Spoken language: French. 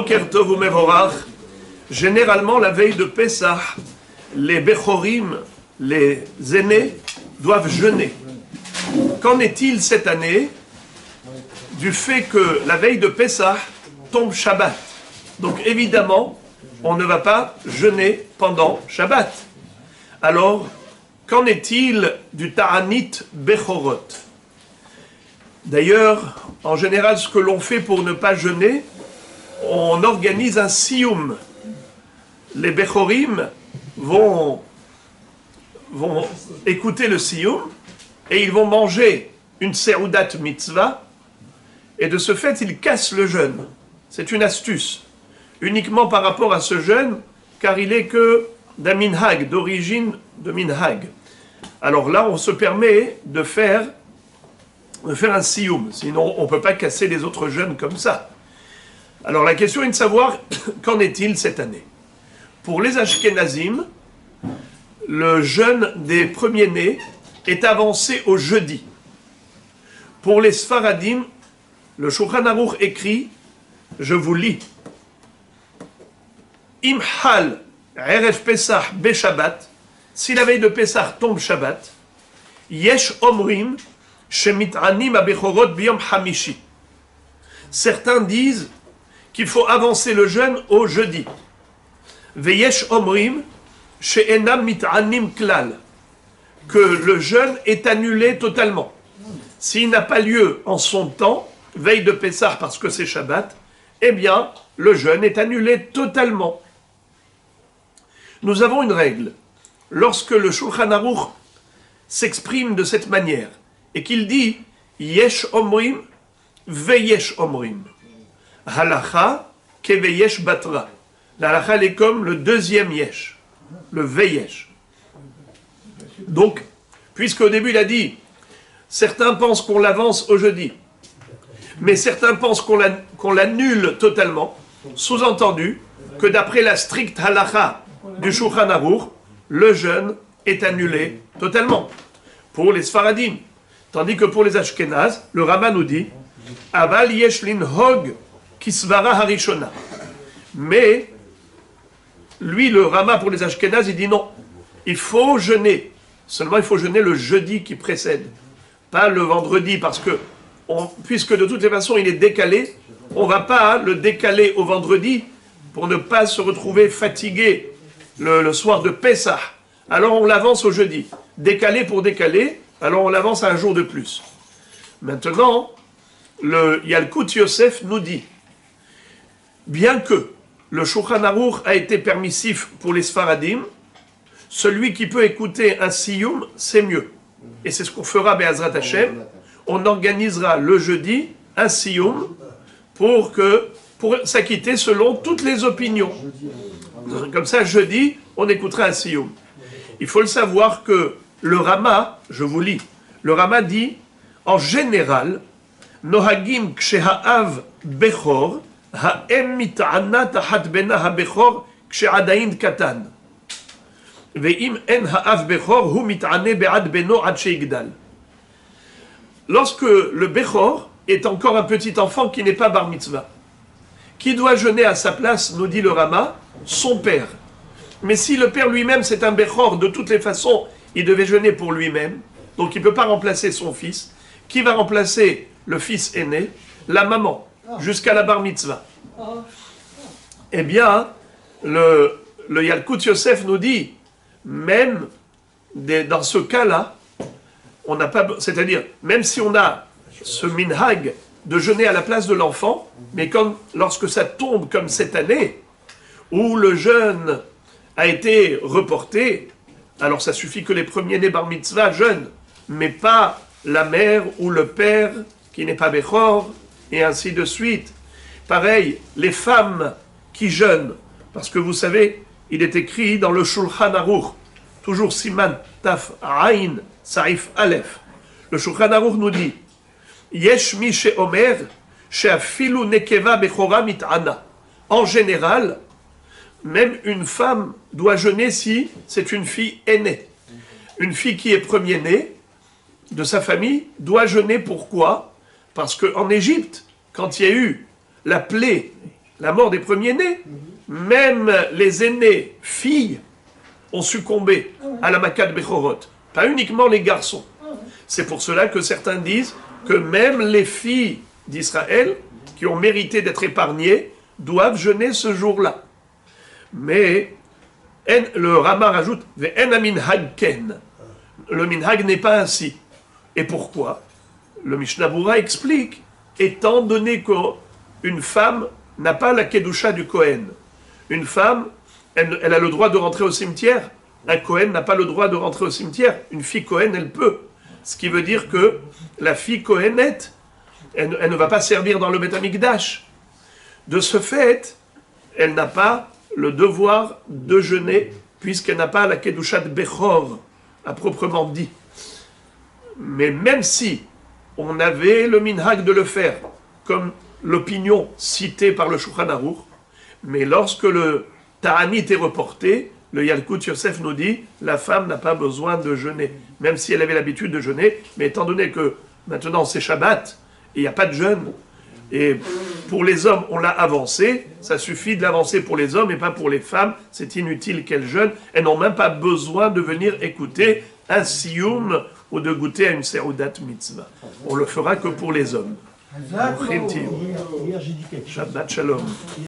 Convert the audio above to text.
Boker Tov ou Mevorach, généralement la veille de Pessah, les Bechorim, les aînés, doivent jeûner. Qu'en est-il cette année du fait que la veille de Pessah tombe Shabbat? Donc évidemment, on ne va pas jeûner pendant Shabbat. Alors, qu'en est-il du Ta'anit Bechorot? D'ailleurs, en général, ce que l'on fait pour ne pas jeûner, on organise un siyum. Les Bechorim vont écouter le siyum et ils vont manger une seudat mitzvah et de ce fait, ils cassent le jeûne. C'est une astuce. Uniquement par rapport à ce jeûne, car il est que d'un minhag, d'origine de minhag. Alors là, on se permet de faire un siyum. Sinon, on ne peut pas casser les autres jeûnes comme ça. Alors la question est de savoir, qu'en est-il cette année? Pour les Ashkenazim, le jeûne des premiers-nés est avancé au jeudi. Pour les Sfaradim, le Shulchan Aruch écrit, je vous lis, Imhal Erev Pesach Beshabbat, si la veille de Pesach tombe Shabbat, Yesh Omrim Shemit'anim Abechorot Biyom Hamishi. Certains disent qu'il faut avancer le jeûne au jeudi. Veyesh Omrim She'enam Mit'anim Klal, que le jeûne est annulé totalement. S'il n'a pas lieu en son temps, veille de Pessah parce que c'est Shabbat, eh bien, le jeûne est annulé totalement. Nous avons une règle. Lorsque le Shulchan Aruch s'exprime de cette manière et qu'il dit Yesh Omrim, Veyesh Omrim, Halacha Keveyesh Batra. La halacha est comme le deuxième Yesh, le Veyesh. Donc, puisque au début il a dit certains pensent qu'on l'avance au jeudi, mais certains pensent qu'on l'annule totalement, sous-entendu que d'après la stricte halacha du Shulchan Aruch, le jeûne est annulé totalement pour les Sfaradim. Tandis que pour les Ashkenaz, le Rama nous dit Aval yesh linhog kisvara harishona. Mais lui, le Rama pour les Ashkenaz, il dit non, il faut jeûner. Seulement, il faut jeûner le jeudi qui précède, pas le vendredi, parce que puisque de toutes les façons il est décalé, on ne va pas le décaler au vendredi pour ne pas se retrouver fatigué le soir de Pessah. Alors on l'avance au jeudi. Décalé pour décaler, alors on l'avance à un jour de plus. Maintenant, le Yalkut Yosef nous dit, bien que le Shulchan Aruch a été permissif pour les Sfaradim, celui qui peut écouter un siyum, c'est mieux. Et c'est ce qu'on fera, Be'ezrat Hashem. On organisera le jeudi un siyum pour s'acquitter selon toutes les opinions. Comme ça, jeudi, on écoutera un siyum. Il faut le savoir que le Rama, je vous lis, le Rama dit, en général, Nohagim ksheha'av bechor, ha'em mit'ana tahat bena ha'bechor kshe'adain katan. Ve'im en ha'av bechor hu mit'ane be'ad beno ad she'igdal. Lorsque le Bechor est encore un petit enfant qui n'est pas bar mitzvah, qui doit jeûner à sa place, nous dit le Rama, son père. Mais si le père lui-même c'est un Bechor, de toutes les façons, il devait jeûner pour lui-même, donc il ne peut pas remplacer son fils. Qui va remplacer le fils aîné? La maman, jusqu'à la bar mitzvah. Eh bien, le Yalkut Yosef nous dit, même dans ce cas-là, on n'a pas, c'est-à-dire, même si on a ce minhag de jeûner à la place de l'enfant, mais lorsque ça tombe comme cette année, où le jeûne a été reporté, alors ça suffit que les premiers-nés bar mitzvah jeûnent, mais pas la mère ou le père qui n'est pas Bechor, et ainsi de suite. Pareil, les femmes qui jeûnent, parce que vous savez, il est écrit dans le Shulchan Aruch, toujours Siman Taf Ain Saif Aleph. Le Shulchan Aruch nous dit Yesh mi she'omer she'afilu nekeva bechora mit'ana. En général, même une femme doit jeûner si c'est une fille aînée. Une fille qui est premier-née de sa famille doit jeûner. Pourquoi? Parce qu'en Égypte, quand il y a eu la plaie la mort des premiers-nés, même les aînés, filles, ont succombé à la Makat Bechorot, pas uniquement les garçons. C'est pour cela que certains disent que même les filles d'Israël, qui ont mérité d'être épargnées, doivent jeûner ce jour-là. Mais le Rama rajoute « Ve'en ha-minhag ken ». Le minhag n'est pas ainsi. Et pourquoi? Le Mishnah Berurah explique, étant donné qu'une femme n'a pas la kedusha du Kohen, une femme, elle a le droit de rentrer au cimetière, un Kohen n'a pas le droit de rentrer au cimetière, une fille Kohen, elle peut. Ce qui veut dire que la fille Kohenette, elle ne va pas servir dans le Beth Amikdash. De ce fait, elle n'a pas le devoir de jeûner, puisqu'elle n'a pas la kedusha de Bechor, à proprement dit. Mais même si on avait le minhag de le faire, comme l'opinion citée par le Shulchan Aruch, mais lorsque le Ta'anit est reporté, le Yalkut Yosef nous dit, la femme n'a pas besoin de jeûner, même si elle avait l'habitude de jeûner, mais étant donné que maintenant c'est Shabbat, et il n'y a pas de jeûne, et pour les hommes on l'a avancé, ça suffit de l'avancer pour les hommes et pas pour les femmes, c'est inutile qu'elles jeûnent, elles n'ont même pas besoin de venir écouter un sioum ou de goûter à une seudat mitzvah. On le fera que pour les hommes. Hier, j'ai dit quelque chose. Shabbat shalom.